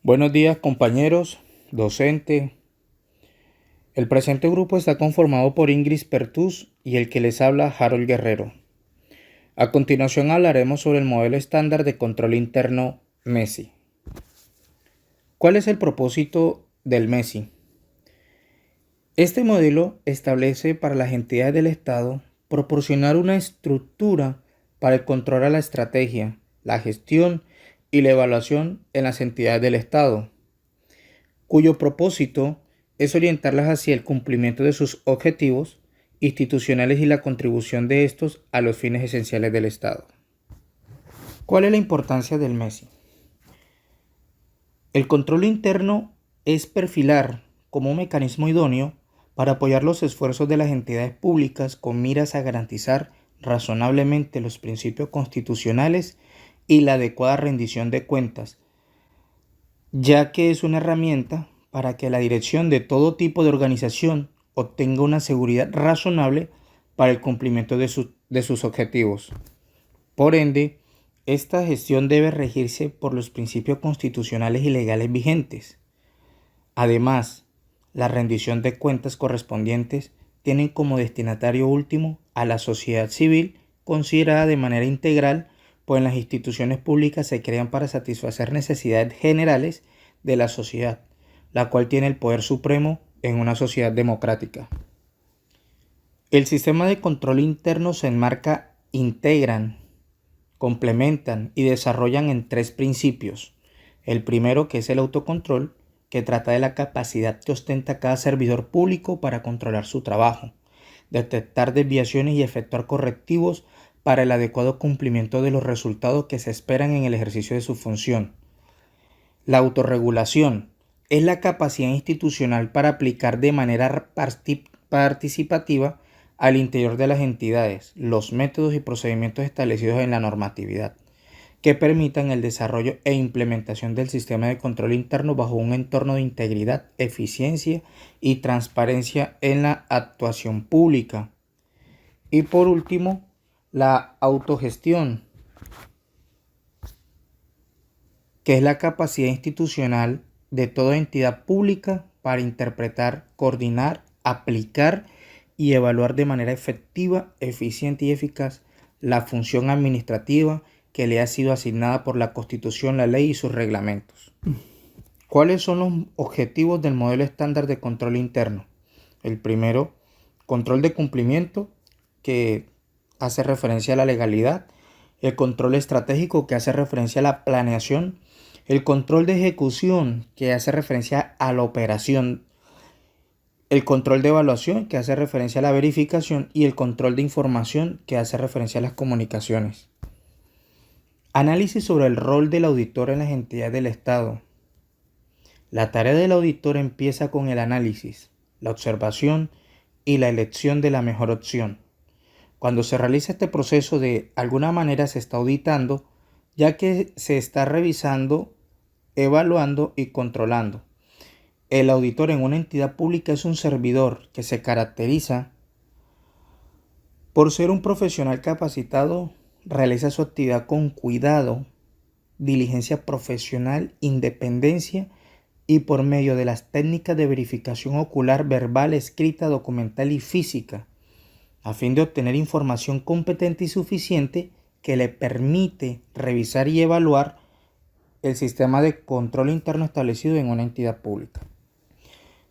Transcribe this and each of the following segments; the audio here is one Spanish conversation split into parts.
Buenos días, compañeros, docente. El presente grupo está conformado por Ingrid Pertús y el que les habla, Harold Guerrero. A continuación hablaremos sobre el modelo estándar de control interno MESI. ¿Cuál es el propósito del MESI? Este modelo establece para las entidades del Estado proporcionar una estructura para el control a la estrategia, la gestión y la evaluación en las entidades del Estado, cuyo propósito es orientarlas hacia el cumplimiento de sus objetivos institucionales y la contribución de estos a los fines esenciales del Estado. ¿Cuál es la importancia del MESI? El control interno es perfilar como un mecanismo idóneo para apoyar los esfuerzos de las entidades públicas con miras a garantizar razonablemente los principios constitucionales y la adecuada rendición de cuentas, ya que es una herramienta para que la dirección de todo tipo de organización obtenga una seguridad razonable para el cumplimiento de sus objetivos. Por ende, esta gestión debe regirse por los principios constitucionales y legales vigentes. Además, la rendición de cuentas correspondientes tienen como destinatario último a la sociedad civil, considerada de manera integral, pues las instituciones públicas se crean para satisfacer necesidades generales de la sociedad, la cual tiene el poder supremo en una sociedad democrática. El sistema de control interno se enmarca, integran, complementan y desarrollan en tres principios. El primero, que es el autocontrol, que trata de la capacidad que ostenta cada servidor público para controlar su trabajo, detectar desviaciones y efectuar correctivos para el adecuado cumplimiento de los resultados que se esperan en el ejercicio de su función. La autorregulación es la capacidad institucional para aplicar de manera participativa al interior de las entidades los métodos y procedimientos establecidos en la normatividad, que permitan el desarrollo e implementación del sistema de control interno bajo un entorno de integridad, eficiencia y transparencia en la actuación pública. Y por último, la autogestión, que es la capacidad institucional de toda entidad pública para interpretar, coordinar, aplicar y evaluar de manera efectiva, eficiente y eficaz la función administrativa que le ha sido asignada por la Constitución, la ley y sus reglamentos. ¿Cuáles son los objetivos del modelo estándar de control interno? El primero, control de cumplimiento, que hace referencia a la legalidad. El control estratégico, que hace referencia a la planeación. El control de ejecución, que hace referencia a la operación. El control de evaluación, que hace referencia a la verificación. Y el control de información, que hace referencia a las comunicaciones. Análisis sobre el rol del auditor en las entidades del Estado. La tarea del auditor empieza con el análisis, la observación y la elección de la mejor opción. Cuando se realiza este proceso, de alguna manera se está auditando, ya que se está revisando, evaluando y controlando. El auditor en una entidad pública es un servidor que se caracteriza por ser un profesional capacitado, realiza su actividad con cuidado, diligencia profesional, independencia y por medio de las técnicas de verificación ocular, verbal, escrita, documental y física, a fin de obtener información competente y suficiente que le permite revisar y evaluar el sistema de control interno establecido en una entidad pública.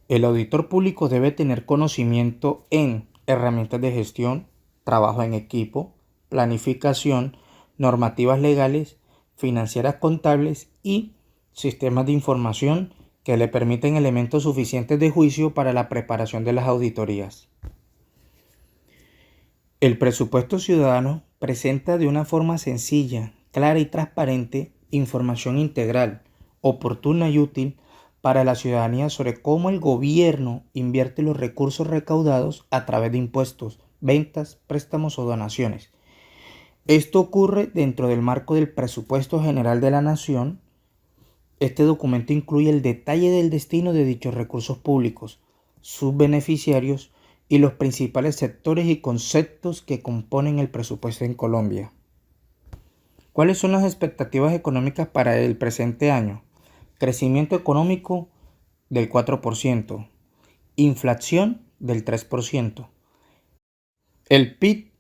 El auditor público debe tener conocimiento en herramientas de gestión, trabajo en equipo, planificación, normativas legales, financieras contables y sistemas de información que le permiten elementos suficientes de juicio para la preparación de las auditorías. El presupuesto ciudadano presenta de una forma sencilla, clara y transparente información integral, oportuna y útil para la ciudadanía sobre cómo el gobierno invierte los recursos recaudados a través de impuestos, ventas, préstamos o donaciones. Esto ocurre dentro del marco del presupuesto general de la nación. Este documento incluye el detalle del destino de dichos recursos públicos, sus beneficiarios y los principales sectores y conceptos que componen el presupuesto en Colombia. ¿Cuáles son las expectativas económicas para el presente año? crecimiento económico del 4%, inflación del 3%, el PIB,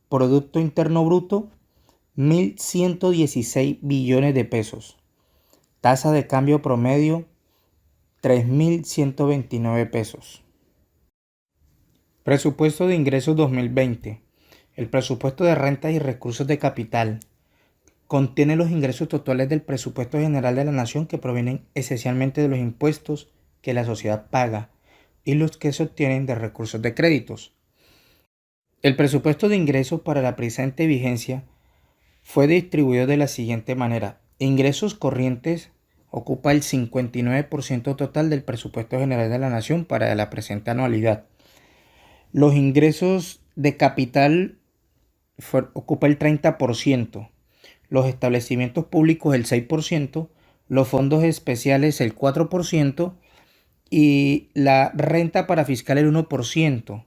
Producto Interno Bruto, 1.116 billones de pesos, tasa de cambio promedio 3.129 pesos. Presupuesto de ingresos 2020. El presupuesto de rentas y recursos de capital contiene los ingresos totales del presupuesto general de la nación que provienen esencialmente de los impuestos que la sociedad paga y los que se obtienen de recursos de créditos. El presupuesto de ingresos para la presente vigencia fue distribuido de la siguiente manera. Ingresos corrientes ocupa el 59% total del presupuesto general de la nación para la presente anualidad. Los ingresos de capital ocupa el 30%, los establecimientos públicos el 6%, los fondos especiales el 4% y la renta para fiscal el 1%.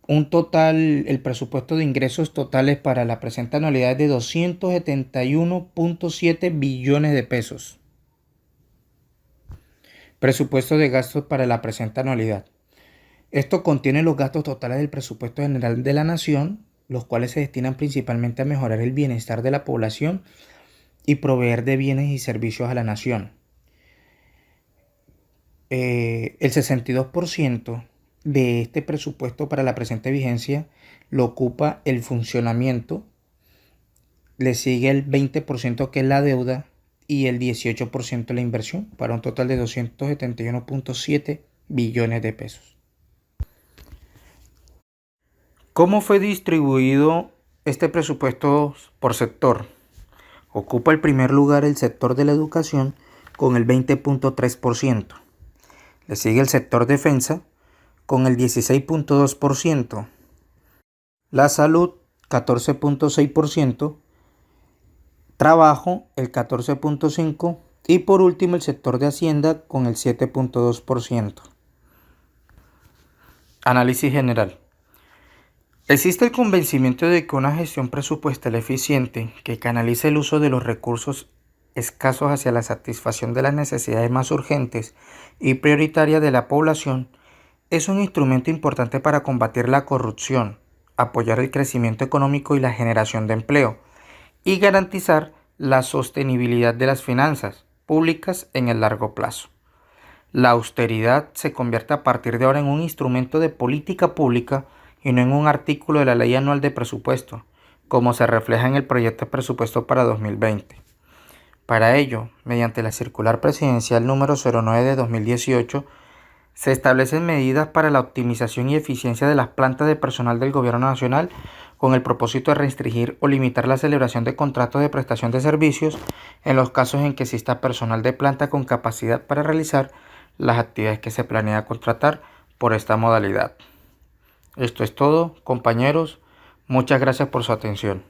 Un total, el presupuesto de ingresos totales para la presente anualidad es de 271.7 billones de pesos. Presupuesto de gastos para la presente anualidad. Esto contiene los gastos totales del presupuesto general de la nación, los cuales se destinan principalmente a mejorar el bienestar de la población y proveer de bienes y servicios a la nación. El 62% de este presupuesto para la presente vigencia lo ocupa el funcionamiento, le sigue el 20% que es la deuda y el 18% la inversión, para un total de 271.7 billones de pesos. ¿Cómo fue distribuido este presupuesto por sector? Ocupa el primer lugar el sector de la educación con el 20.3%. Le sigue el sector defensa con el 16.2%. La salud, 14.6%. Trabajo, el 14.5%. Y por último el sector de hacienda con el 7.2%. Análisis general. Existe el convencimiento de que una gestión presupuestal eficiente que canalice el uso de los recursos escasos hacia la satisfacción de las necesidades más urgentes y prioritarias de la población es un instrumento importante para combatir la corrupción, apoyar el crecimiento económico y la generación de empleo, y garantizar la sostenibilidad de las finanzas públicas en el largo plazo. La austeridad se convierte a partir de ahora en un instrumento de política pública y no en un artículo de la Ley Anual de Presupuesto, como se refleja en el proyecto de presupuesto para 2020. Para ello, mediante la Circular Presidencial número 09 de 2018, se establecen medidas para la optimización y eficiencia de las plantas de personal del Gobierno Nacional con el propósito de restringir o limitar la celebración de contratos de prestación de servicios en los casos en que exista personal de planta con capacidad para realizar las actividades que se planea contratar por esta modalidad. Esto es todo, compañeros. Muchas gracias por su atención.